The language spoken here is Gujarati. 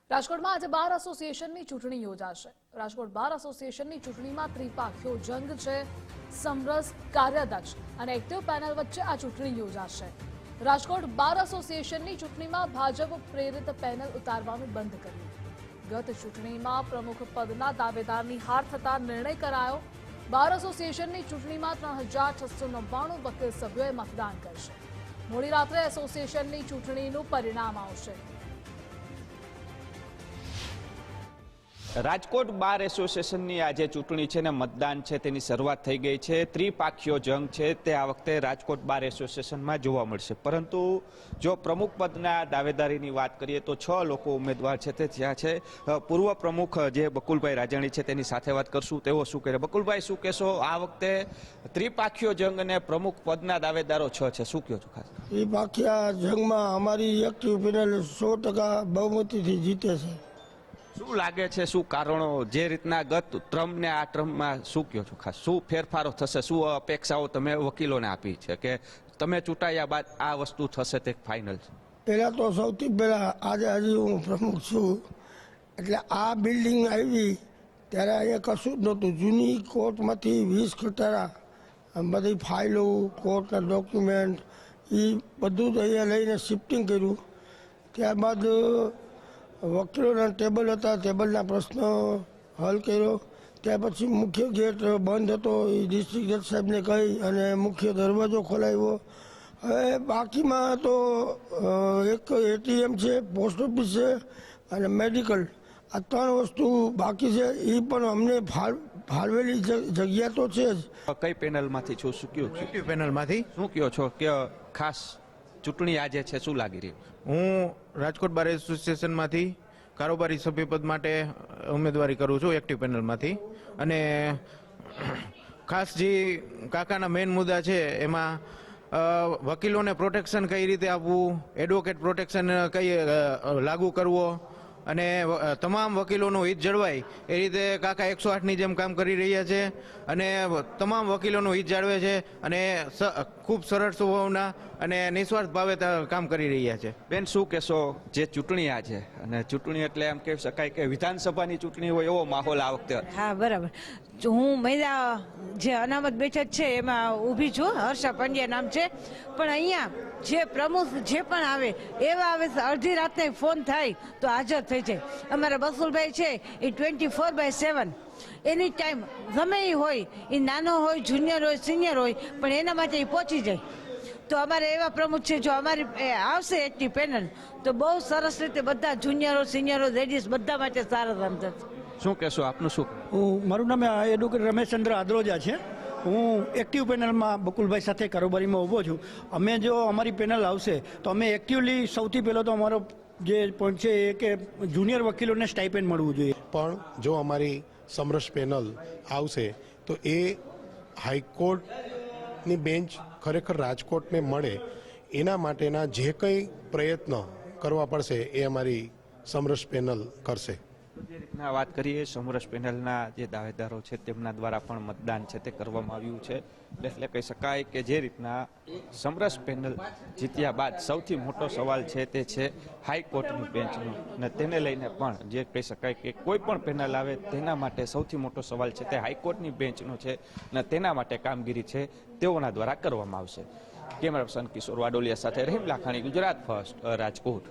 રાજકોટમાં આજે બાર એસોસિએશનની ચૂંટણી યોજાશે। રાજકોટ બાર એસોસિએશનની ચૂંટણીમાં ત્રિપાખીયો જંગ છે। સમરસ, કાર્યાધ્યક્ષ અને એક્ટિવ પેનલ વચ્ચે આ ચૂંટણી યોજાશે। રાજકોટ બાર એસોસિએશનની ચૂંટણીમાં ભાજપ પ્રેરિત પેનલ ઉતારવાનું બંધ કર્યું। ગત ચૂંટણીમાં પ્રમુખ પદના દાવેદારની હાર થતા નિર્ણય કરાયો। બાર એસોસિએશનની ચૂંટણીમાં 3699 વકીલ સભ્યોએ મતદાન કરશે। મોડી રાત્રે એસોસિએશનની ચૂંટણીનું પરિણામ આવશે। રાજકોટ બાર એસોસિએશનની આજે ચૂંટણી છે ને મતદાન છે તેની શરૂઆત થઈ ગઈ છે। ત્રિપાખીયો જંગ છે તે આ વખતે રાજકોટ બાર એસોસિએશનમાં જોવા મળશે। પરંતુ જો પ્રમુખ પદના દાવેદારીની વાત કરીએ તો 6 લોકો ઉમેદવાર છે તે ત્યાં છે। પૂર્વ પ્રમુખ જે બકુલભાઈ રાજાણી છે તેની સાથે વાત કરશું। તેઓ શું કહે? બકુલભાઈ, શું કહેશો? આ વખતે ત્રિપાખીયો જંગ અને પ્રમુખ પદના દાવેદારો 6 છે, શું કહો છો? ખાસ ત્રિપાખીયા જંગમાં અમારી એક્ટિવ પેનલ 100% બહુમતીથી જીતે છે। શું લાગે છે, શું કારણો? જે રીતના ગત ટ્રમ્પ ને આ ટ્રમ્પમાં શું કહો છો? ખાસ શું ફેરફારો થશે? શું અપેક્ષાઓ તમે વકીલોને આપી છે કે તમે ચૂંટાયા બાદ આ વસ્તુ થશે તે ફાઇનલ છે? પહેલાં તો સૌથી પહેલાં આજે હજી હું પ્રમુખ છું, એટલે આ બિલ્ડિંગ આવી ત્યારે અહીંયા કશું જ નહોતું। જૂની કોર્ટમાંથી 20 ખટારા, બધી ફાઇલો, કોર્ટના ડોક્યુમેન્ટ એ બધું જ અહીંયા લઈને શિફ્ટિંગ કર્યું। ત્યારબાદ વકીલોના ટેબલ હતા, ટેબલના પ્રશ્નો હલ કર્યો। ત્યાર પછી મુખ્ય ગેટ બંધ હતો, એ ડિસ્ટ્રિક્ટ જજ સાહેબને કહી અને મુખ્ય દરવાજો ખોલાવ્યો। હવે બાકીમાં તો એક એટીએમ છે, પોસ્ટ ઓફિસ છે અને મેડિકલ, આ 3 વસ્તુ બાકી છે। એ પણ અમને ફાળવેલી જગ્યા તો છે જ। કઈ પેનલમાંથી છો? શું કહો છો? એક્ટિવ પેનલમાંથી શું કહો છો કે ખાસ ચૂંટણી આજે છે, શું લાગી રહ્યું? હું રાજકોટ બાર એસોસિએશનમાંથી કારોબારી સભ્યપદ માટે ઉમેદવારી કરું છું, એક્ટિવ પેનલમાંથી। અને ખાસ જે કાકાના મેઇન મુદ્દા છે એમાં વકીલોને પ્રોટેક્શન કઈ રીતે આપવું, એડવોકેટ પ્રોટેક્શન કઈ લાગુ કરવો અને તમામ વકીલોનું હિત જળવાય એ રીતે કાકા 108ની જેમ કામ કરી રહ્યા છે અને તમામ વકીલોનું હિત જાળવે છે અને ખૂબ સરળ સ્વભાવના અને નિસ્વાર્થ ભાવે કામ કરી રહ્યા છે। બેન, શું કહેશો? જે ચૂંટણી આ છે અને ચૂંટણી એટલે એમ કહી શકાય કે વિધાનસભાની ચૂંટણી હોય એવો માહોલ આ વખતે? હા, બરાબર। હું મહિલા જે અનામત બેઠક છે એમાં ઊભી છું, હર્ષા પંડ્યા નામ છે। પણ અહીંયા જે પ્રમુખ જે પણ આવે એવા આવે, અડધી રાતને ફોન થાય તો હાજર થઈ જાય। અમારા બસુલભાઈ છે એ 24/7 એની ટાઈમ ગમે એ હોય, એ નાનો હોય, જુનિયર હોય, સિનિયર હોય, પણ એના માટે એ પહોંચી જાય। તો અમારે એવા પ્રમુખ છે, જો અમારી આવશે એક્ટિવ પેનલ તો બહુ સરસ રીતે બધા જુનિયરો, સિનિયરો, લેડીઝ બધા માટે સારા કામ થશે। શું કહેશો? આપનું શું? મારું નામ એડવોકેટ રમેશચંદ્ર આદરોજા છે। હું એક્ટિવ પેનલમાં બકુલભાઈ સાથે કારોબારીમાં ઊભો છું। અમે જો અમારી પેનલ આવશે તો અમે એક્ટિવલી સૌથી પહેલો તો અમારો જે પોઈન્ટ છે એ કે જુનિયર વકીલોને સ્ટાઇપેન્ડ મળવું જોઈએ। પણ જો અમારી સમરસ પેનલ આવશે તો એ હાઈકોર્ટની બેન્ચ ખરેખર રાજકોટને મળે એના માટેના જે કંઈ પ્રયત્ન કરવા પડશે એ અમારી સમરસ પેનલ કરશે। જે રીતના વાત કરીએ, સમરસ પેનલના જે દાવેદારો છે તેમના દ્વારા પણ મતદાન છે તે કરવામાં આવ્યું છે। એટલે કહી શકાય કે જે રીતના સમરસ પેનલ જીત્યા બાદ સૌથી મોટો સવાલ છે તે છે હાઈકોર્ટની બેન્ચનો, અને તેને લઈને પણ જે કહી શકાય કે કોઈ પણ પેનલ આવે તેના માટે સૌથી મોટો સવાલ છે તે હાઈકોર્ટની બેન્ચનો છે અને તેના માટે કામગીરી છે તેઓના દ્વારા કરવામાં આવશે। કેમેરા પર્સન કિશોર વાડોલિયા સાથે રહીમ લાખાણી, ગુજરાત ફર્સ્ટ, રાજકોટ।